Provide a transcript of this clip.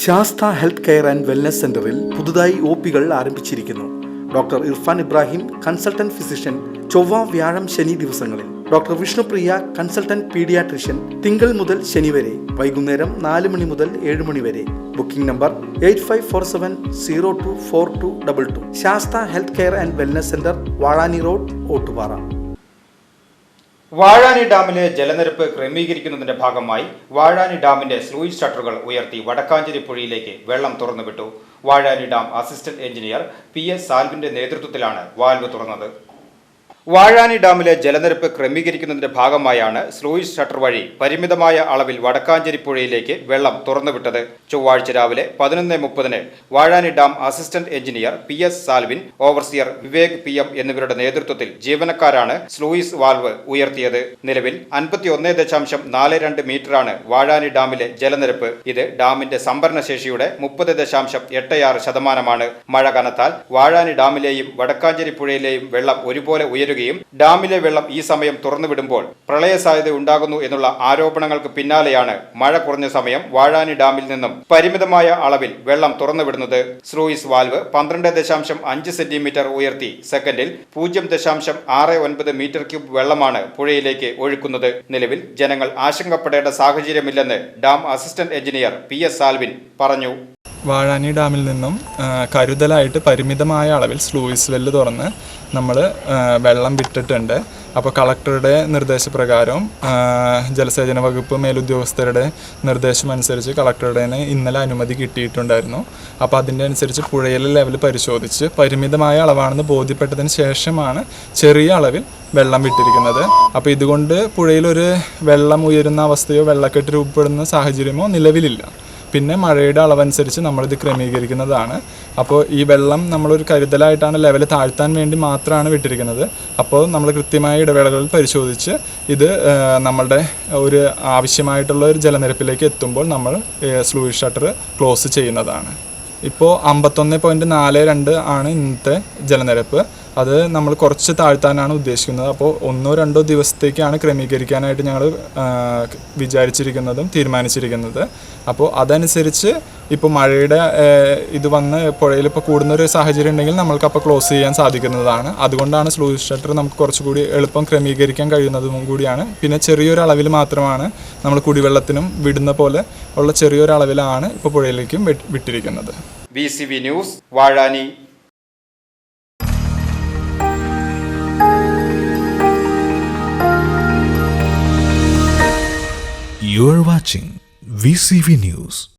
Sastha health care and wellness സെന്ററിൽ പുതുതായി ഒപികൾ ആരംഭിച്ചിരിക്കുന്നു. Doctor Irfan Ibrahim, consultant physician, ചൊവ്വ, വ്യാഴം, ശനി ദിവസങ്ങളിൽ. ഡോക്ടർ വിഷ്ണുപ്രിയ, കൺസൾട്ടന്റ് പീഡിയാട്രിഷ്യൻ, തിങ്കൾ മുതൽ ശനി വരെ, വൈകുന്നേരം 4 മണി മുതൽ 7 മണി വരെ. Booking number 8547024222. Sastha health care and wellness centre, Vazhani road, Ottupara. Vazhani ഡാമിലെ ജലനിരപ്പ് ക്രമീകരിക്കുന്നതിന്റെ ഭാഗമായി വാഴാനി ഡാമിന്റെ സ്ലൂയിസ് ഷട്ടറുകൾ ഉയർത്തി വടക്കാഞ്ചേരി പുഴയിലേക്ക് വെള്ളം തുറന്നുവിട്ടു. Vazhani dam assistant engineer PS സാൽവിന്റെ നേതൃത്വത്തിലാണ് വാൽവ് തുറന്നത്. വാഴാനി ഡാമിലെ ജലനിരപ്പ് ക്രമീകരിക്കുന്നതിന്റെ ഭാഗമായാണ് സ്ലൂയിസ് ഷട്ടർ വഴി പരിമിതമായ അളവിൽ വടക്കാഞ്ചേരി പുഴയിലേക്ക് വെള്ളം തുറന്നുവിട്ടത്. ചൊവ്വാഴ്ച രാവിലെ 11:30 Vazhani dam assistant engineer PS Salvin, overseer Vivek PM എന്നിവരുടെ നേതൃത്വത്തിൽ ജീവനക്കാരാണ് സ്ലൂയിസ് വാൽവ് ഉയർത്തിയത്. നിലവിൽ 51.42 മീറ്ററാണ് വാഴാനി ഡാമിലെ ജലനിരപ്പ്. ഇത് ഡാമിന്റെ സംഭരണശേഷിയുടെ 30.86%. മഴ കനത്താൽ വാഴാനി ഡാമിലെയും വടക്കാഞ്ചേരി പുഴയിലെയും വെള്ളം ഒരുപോലെ ഉയരുകയും ഡാമിലെ വെള്ളം ഈ സമയം തുറന്നുവിടുമ്പോൾ പ്രളയ സാധ്യത ഉണ്ടാകുന്നു എന്നുള്ള ആരോപണങ്ങൾക്ക് പിന്നാലെയാണ് മഴ കുറഞ്ഞ സമയം വാഴാനി ഡാമിൽ നിന്നും പരിമിതമായ അളവിൽ വെള്ളം തുറന്നുവിടുന്നത്. സ്ലൂയിസ് വാൽവ് 12.5 സെന്റിമീറ്റർ ഉയർത്തി സെക്കൻഡിൽ 0.69 മീറ്റർ ക്യൂബ് വെള്ളമാണ് പുഴയിലേക്ക് ഒഴുക്കുന്നത്. നിലവിൽ ജനങ്ങൾ ആശങ്കപ്പെടേണ്ട സാഹചര്യമില്ലെന്ന് dam assistant engineer PS Salvin പറഞ്ഞു. വാഴാനി ഡാമിൽ നിന്നും കരുതലായിട്ട് പരിമിതമായ അളവിൽ സ്ലൂയിസ് വെല്ല് തുറന്ന് നമ്മൾ വെള്ളം വിട്ടിട്ടുണ്ട്. അപ്പോൾ കളക്ടറുടെ നിർദ്ദേശപ്രകാരം ജലസേചന വകുപ്പ് മേലുദ്യോഗസ്ഥരുടെ നിർദ്ദേശം അനുസരിച്ച് കളക്ടറുടെ ഇന്നലെ അനുമതി കിട്ടിയിട്ടുണ്ടായിരുന്നു. അപ്പോൾ അതിൻ്റെ അനുസരിച്ച് പുഴയിലെ ലെവൽ പരിശോധിച്ച് പരിമിതമായ അളവാണെന്ന് ബോധ്യപ്പെട്ടതിന് ശേഷമാണ് ചെറിയ അളവിൽ വെള്ളം വിട്ടിരിക്കുന്നത്. അപ്പോൾ ഇതുകൊണ്ട് പുഴയിലൊരു വെള്ളം ഉയരുന്ന അവസ്ഥയോ വെള്ളക്കെട്ട് രൂപപ്പെടുന്ന സാഹചര്യമോ നിലവിലില്ല. പിന്നെ മഴയുടെ അളവനുസരിച്ച് നമ്മളിത് ക്രമീകരിക്കുന്നതാണ്. അപ്പോൾ ഈ വെള്ളം നമ്മളൊരു കരുതലായിട്ടാണ് ലെവൽ താഴ്ത്താൻ വേണ്ടി മാത്രമാണ് വിട്ടിരിക്കുന്നത്. അപ്പോൾ നമ്മൾ കൃത്യമായ ഇടവേളകളിൽ പരിശോധിച്ച് ഇത് നമ്മളുടെ ഒരു ആവശ്യമായിട്ടുള്ള ഒരു ജലനിരപ്പിലേക്ക് എത്തുമ്പോൾ നമ്മൾ സ്ലൂയിസ് ഷട്ടർ ക്ലോസ് ചെയ്യുന്നതാണ്. ഇപ്പോൾ 51.42 ആണ് ഇന്നത്തെ ജലനിരപ്പ്. അത് നമ്മൾ കുറച്ച് താഴ്ത്താനാണ് ഉദ്ദേശിക്കുന്നത്. അപ്പോൾ 1-2 ദിവസത്തേക്കാണ് ക്രമീകരിക്കാനായിട്ട് ഞങ്ങൾ വിചാരിച്ചിരിക്കുന്നതും തീരുമാനിച്ചിരിക്കുന്നത്. അപ്പോൾ അതനുസരിച്ച് ഇപ്പോൾ മഴയുടെ ഇത് വന്ന് പുഴയിൽ ഇപ്പോൾ കൂടുന്നൊരു സാഹചര്യം ഉണ്ടെങ്കിൽ നമ്മൾക്ക് അപ്പോൾ ക്ലോസ് ചെയ്യാൻ സാധിക്കുന്നതാണ്. അതുകൊണ്ടാണ് സ്ലൂയിസ് ഷട്ടർ നമുക്ക് കുറച്ചുകൂടി എളുപ്പം ക്രമീകരിക്കാൻ കഴിയുന്നതും കൂടിയാണ്. പിന്നെ ചെറിയൊരു അളവിൽ മാത്രമാണ് നമ്മൾ കുടിവെള്ളത്തിനും വിടുന്ന പോലെ ഉള്ള ചെറിയൊരു അളവിലാണ് ഇപ്പോൾ പുഴയിലേക്കും വിട്ടിരിക്കുന്നത്. VCV news, Vazhani. You are watching VCV News.